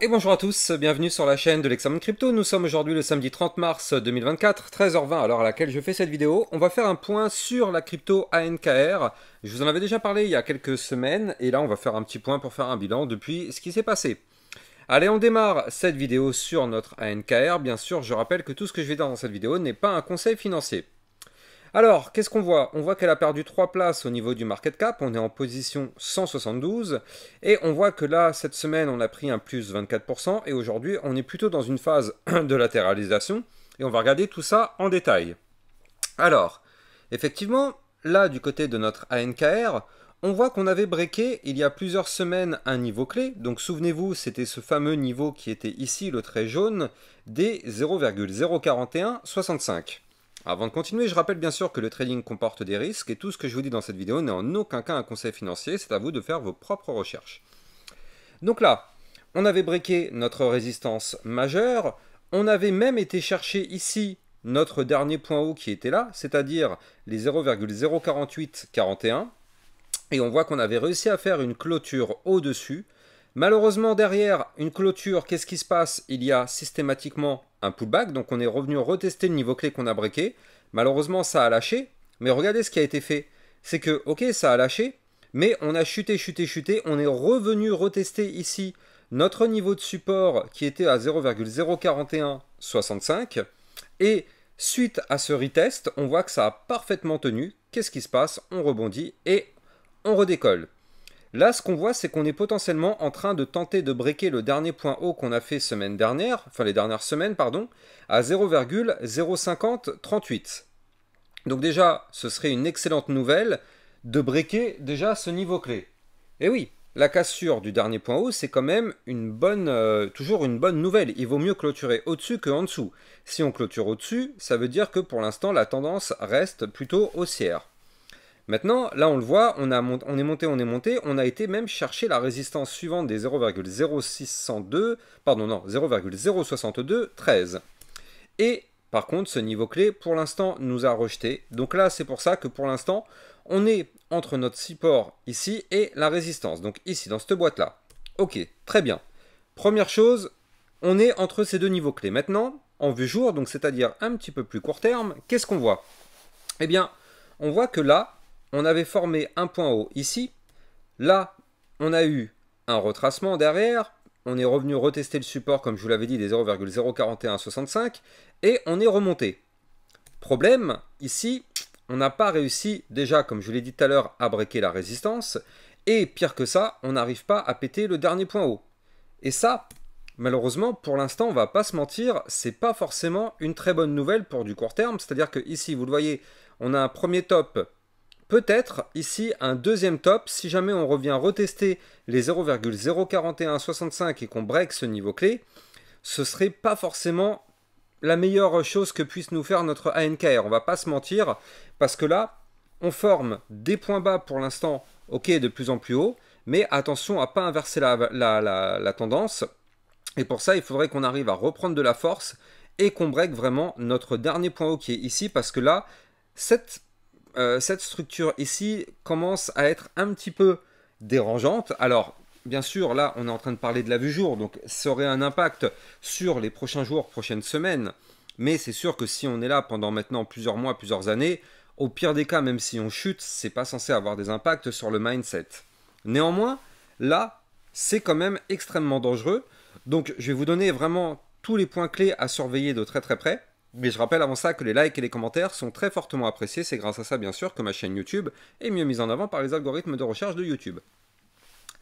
Et bonjour à tous, bienvenue sur la chaîne de l'examen de crypto. Nous sommes aujourd'hui le samedi 30 mars 2024, 13h20 à l'heure à laquelle je fais cette vidéo. On va faire un point sur la crypto ANKR. Je vous en avais déjà parlé il y a quelques semaines et là on va faire un petit point pour faire un bilan depuis ce qui s'est passé. Allez, on démarre cette vidéo sur notre ANKR. Bien sûr, je rappelle que tout ce que je vais dire dans cette vidéo n'est pas un conseil financier. Alors, qu'est-ce qu'on voit? On voit qu'elle a perdu 3 places au niveau du market cap, on est en position 172, et on voit que là, cette semaine, on a pris un plus 24%, et aujourd'hui, on est plutôt dans une phase de latéralisation, et on va regarder tout ça en détail. Alors, effectivement, là, du côté de notre ANKR, on voit qu'on avait breaké il y a plusieurs semaines un niveau clé, donc souvenez-vous, c'était ce fameux niveau qui était ici, le trait jaune, des 0,04165. Avant de continuer, je rappelle bien sûr que le trading comporte des risques et tout ce que je vous dis dans cette vidéo n'est en aucun cas un conseil financier, c'est à vous de faire vos propres recherches. Donc là, on avait breaké notre résistance majeure, on avait même été chercher ici notre dernier point haut qui était là, c'est-à-dire les 0,04841, et on voit qu'on avait réussi à faire une clôture au-dessus. Malheureusement, derrière une clôture, qu'est-ce qui se passe? Il y a systématiquement un pullback, donc on est revenu retester le niveau clé qu'on a breaké. Malheureusement, ça a lâché, mais regardez ce qui a été fait. C'est que, ok, ça a lâché, mais on a chuté, on est revenu retester ici notre niveau de support qui était à 0,04165, et suite à ce retest, on voit que ça a parfaitement tenu. Qu'est-ce qui se passe? On rebondit et on redécolle. Là, ce qu'on voit, c'est qu'on est potentiellement en train de tenter de breaker le dernier point haut qu'on a fait semaine dernière, enfin les dernières semaines, pardon, à 0,05038. Donc déjà, ce serait une excellente nouvelle de breaker déjà ce niveau clé. Et oui, la cassure du dernier point haut, c'est quand même une bonne, toujours une bonne nouvelle. Il vaut mieux clôturer au-dessus qu'en dessous. Si on clôture au-dessus, ça veut dire que pour l'instant, la tendance reste plutôt haussière. Maintenant, là on le voit, on est monté, on a été même chercher la résistance suivante des 0,0602, pardon non, 0,06213. Et par contre, ce niveau clé, pour l'instant, nous a rejeté. Donc là, c'est pour ça que pour l'instant, on est entre notre support ici et la résistance. Donc ici, dans cette boîte-là. Ok, très bien. Première chose, on est entre ces deux niveaux clés. Maintenant, en vue jour, donc c'est-à-dire un petit peu plus court terme, qu'est-ce qu'on voit? Eh bien, on voit que là, on avait formé un point haut ici. Là, on a eu un retracement derrière. On est revenu retester le support, comme je vous l'avais dit, des 0,04165. Et on est remonté. Problème, ici, on n'a pas réussi, déjà, comme je vous l'ai dit tout à l'heure, à breaker la résistance. Et pire que ça, on n'arrive pas à péter le dernier point haut. Et ça, malheureusement, pour l'instant, on va pas se mentir, c'est pas forcément une très bonne nouvelle pour du court terme. C'est-à-dire que ici, vous le voyez, on a un premier top. Peut-être ici un deuxième top, si jamais on revient retester les 0,04165 et qu'on break ce niveau clé, ce serait pas forcément la meilleure chose que puisse nous faire notre ANKR. On va pas se mentir, parce que là, on forme des points bas pour l'instant, ok, de plus en plus haut, mais attention à pas inverser la tendance. Et pour ça, il faudrait qu'on arrive à reprendre de la force et qu'on break vraiment notre dernier point haut qui est ici, parce que là, cette structure ici commence à être un petit peu dérangeante. Alors, bien sûr, là, on est en train de parler de la vue jour, donc ça aurait un impact sur les prochains jours, prochaines semaines. Mais c'est sûr que si on est là pendant maintenant plusieurs mois, plusieurs années, au pire des cas, même si on chute, c'est pas censé avoir des impacts sur le mindset. Néanmoins, là, c'est quand même extrêmement dangereux. Donc, je vais vous donner vraiment tous les points clés à surveiller de très très près. Mais je rappelle avant ça que les likes et les commentaires sont très fortement appréciés. C'est grâce à ça, bien sûr, que ma chaîne YouTube est mieux mise en avant par les algorithmes de recherche de YouTube.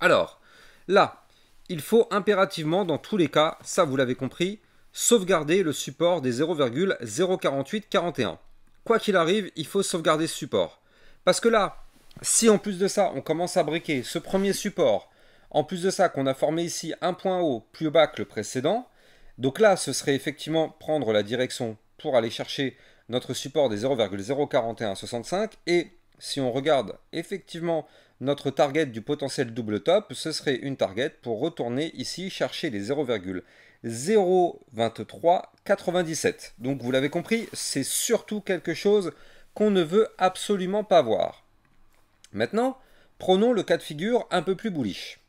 Alors, là, il faut impérativement, dans tous les cas, ça vous l'avez compris, sauvegarder le support des 0,04841. Quoi qu'il arrive, il faut sauvegarder ce support. Parce que là, si en plus de ça, on commence à breaker ce premier support, en plus de ça, qu'on a formé ici un point haut plus bas que le précédent, donc là, ce serait effectivement prendre la direction pour aller chercher notre support des 0,04165. Et si on regarde effectivement notre target du potentiel double top, ce serait une target pour retourner ici chercher les 0,02397. Donc vous l'avez compris, c'est surtout quelque chose qu'on ne veut absolument pas voir. Maintenant, prenons le cas de figure un peu plus bullish.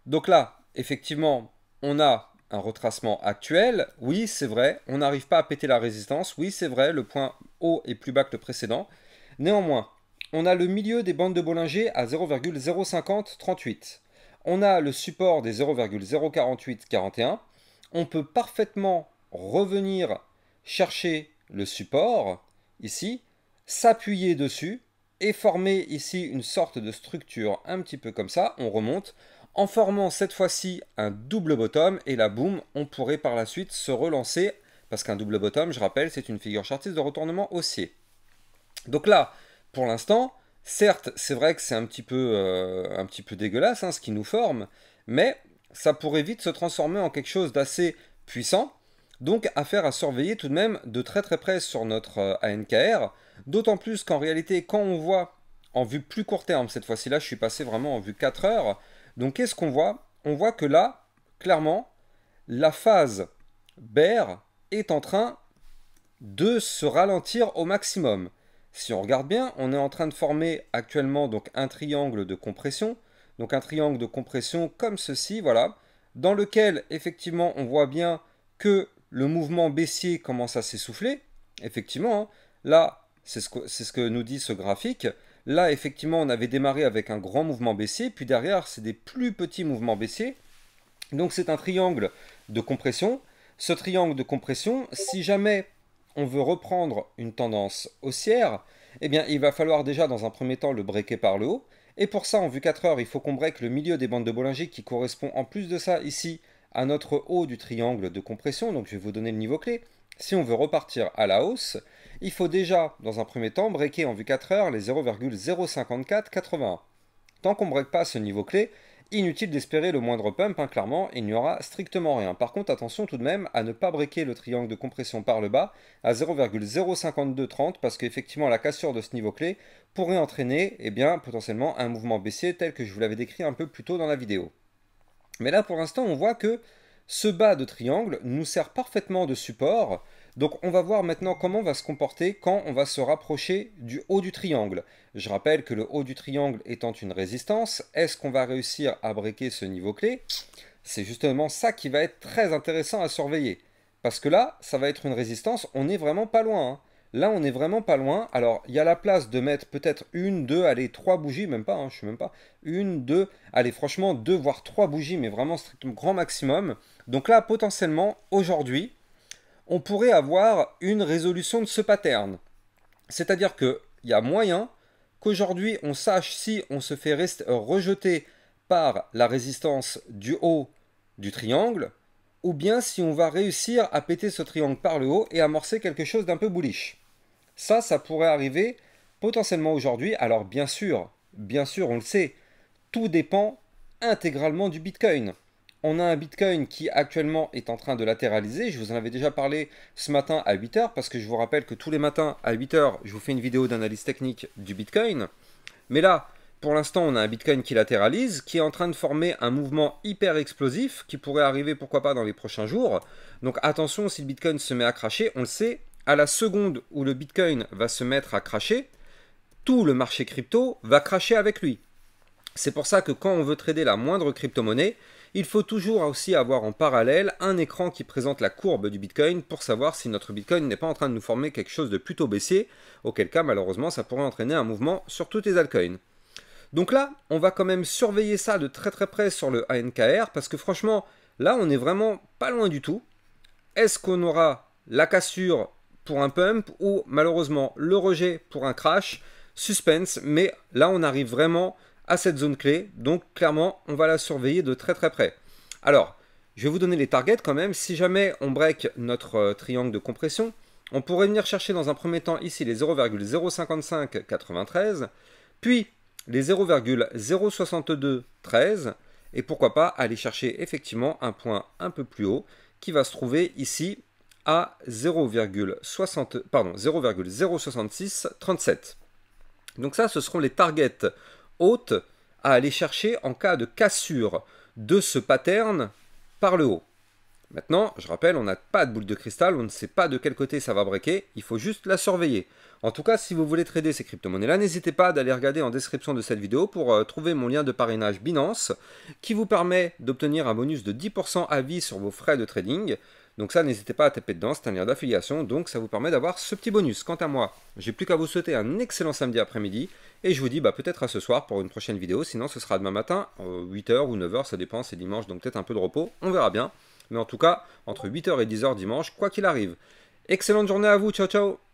Donc là, effectivement, on a un retracement actuel. Oui, c'est vrai, on n'arrive pas à péter la résistance. Oui, c'est vrai, le point haut est plus bas que le précédent. Néanmoins, on a le milieu des bandes de Bollinger à 0,05038. On a le support des 0,04841. On peut parfaitement revenir chercher le support, ici, s'appuyer dessus et former ici une sorte de structure un petit peu comme ça. On remonte en formant cette fois-ci un double bottom et là, boum, on pourrait par la suite se relancer parce qu'un double bottom, je rappelle, c'est une figure chartiste de retournement haussier. Donc là, pour l'instant, certes, c'est vrai que c'est un petit peu dégueulasse hein, ce qui nous forme, mais ça pourrait vite se transformer en quelque chose d'assez puissant. Donc affaire à surveiller tout de même de très très près sur notre ANKR, d'autant plus qu'en réalité, quand on voit en vue plus court terme, cette fois-ci là, je suis passé vraiment en vue 4 heures, donc qu'est-ce qu'on voit? On voit que là, clairement, la phase bear est en train de se ralentir au maximum. Si on regarde bien, on est en train de former actuellement donc un triangle de compression. Donc un triangle de compression comme ceci, voilà, dans lequel effectivement on voit bien que le mouvement baissier commence à s'essouffler. Effectivement, hein, là, c'est ce que nous dit ce graphique. Là, effectivement, on avait démarré avec un grand mouvement baissier, puis derrière, c'est des plus petits mouvements baissiers. Donc c'est un triangle de compression. Ce triangle de compression, si jamais on veut reprendre une tendance haussière, eh bien, il va falloir déjà dans un premier temps le breaker par le haut. Et pour ça, en vue 4 heures, il faut qu'on break le milieu des bandes de Bollinger qui correspond en plus de ça ici à notre haut du triangle de compression. Donc je vais vous donner le niveau clé. Si on veut repartir à la hausse, il faut déjà, dans un premier temps, breaker en vue 4 heures les 0,05481. Tant qu'on ne break pas ce niveau clé, inutile d'espérer le moindre pump, hein, clairement, il n'y aura strictement rien. Par contre, attention tout de même à ne pas breaker le triangle de compression par le bas à 0,05230 parce qu'effectivement la cassure de ce niveau clé pourrait entraîner potentiellement un mouvement baissier tel que je vous l'avais décrit un peu plus tôt dans la vidéo. Mais là pour l'instant on voit que ce bas de triangle nous sert parfaitement de support. Donc on va voir maintenant comment on va se comporter quand on va se rapprocher du haut du triangle. Je rappelle que le haut du triangle étant une résistance, est-ce qu'on va réussir à breaker ce niveau clé? C'est justement ça qui va être très intéressant à surveiller. Parce que là, ça va être une résistance, on n'est vraiment pas loin. Hein. Là, on n'est vraiment pas loin. Alors, il y a la place de mettre peut-être une, deux, allez, trois bougies, même pas, hein, je suis même pas. Une, deux, allez, franchement, deux, voire trois bougies, mais vraiment strictement grand maximum. Donc là, potentiellement, aujourd'hui, on pourrait avoir une résolution de ce pattern. C'est-à-dire qu'il y a moyen qu'aujourd'hui, on sache si on se fait rejeter par la résistance du haut du triangle, ou bien si on va réussir à péter ce triangle par le haut et amorcer quelque chose d'un peu bullish. Ça pourrait arriver potentiellement aujourd'hui. Alors bien sûr, on le sait, tout dépend intégralement du Bitcoin. On a un Bitcoin qui actuellement est en train de latéraliser. Je vous en avais déjà parlé ce matin à 8 heures parce que je vous rappelle que tous les matins à 8 heures, je vous fais une vidéo d'analyse technique du Bitcoin. Mais là, pour l'instant, on a un Bitcoin qui latéralise, qui est en train de former un mouvement hyper explosif qui pourrait arriver, pourquoi pas, dans les prochains jours. Donc attention, si le Bitcoin se met à cracher, on le sait, à la seconde où le Bitcoin va se mettre à cracher, tout le marché crypto va cracher avec lui. C'est pour ça que quand on veut trader la moindre crypto-monnaie, il faut toujours aussi avoir en parallèle un écran qui présente la courbe du Bitcoin pour savoir si notre Bitcoin n'est pas en train de nous former quelque chose de plutôt baissier, auquel cas malheureusement ça pourrait entraîner un mouvement sur toutes les altcoins. Donc là, on va quand même surveiller ça de très très près sur le ANKR parce que franchement, là on est vraiment pas loin du tout. Est-ce qu'on aura la cassure pour un pump ou malheureusement le rejet pour un crash? Suspense, mais là on arrive vraiment à cette zone clé, donc clairement on va la surveiller de très très près. Alors, je vais vous donner les targets quand même. Si jamais on break notre triangle de compression, on pourrait venir chercher dans un premier temps ici les 0,05593, puis les 0,06213, et pourquoi pas aller chercher effectivement un point un peu plus haut qui va se trouver ici à 0,06637. Donc ça, ce seront les targets hautes à aller chercher en cas de cassure de ce pattern par le haut. Maintenant, je rappelle, on n'a pas de boule de cristal, on ne sait pas de quel côté ça va breaker, il faut juste la surveiller. En tout cas, si vous voulez trader ces crypto-monnaies-là, n'hésitez pas d'aller regarder en description de cette vidéo pour trouver mon lien de parrainage Binance qui vous permet d'obtenir un bonus de 10% à vie sur vos frais de trading. Donc ça, n'hésitez pas à taper dedans, c'est un lien d'affiliation, donc ça vous permet d'avoir ce petit bonus. Quant à moi, j'ai plus qu'à vous souhaiter un excellent samedi après-midi, et je vous dis peut-être à ce soir pour une prochaine vidéo, sinon ce sera demain matin, 8h ou 9h, ça dépend, c'est dimanche, donc peut-être un peu de repos, on verra bien. Mais en tout cas, entre 8h et 10h dimanche, quoi qu'il arrive. Excellente journée à vous, ciao ciao!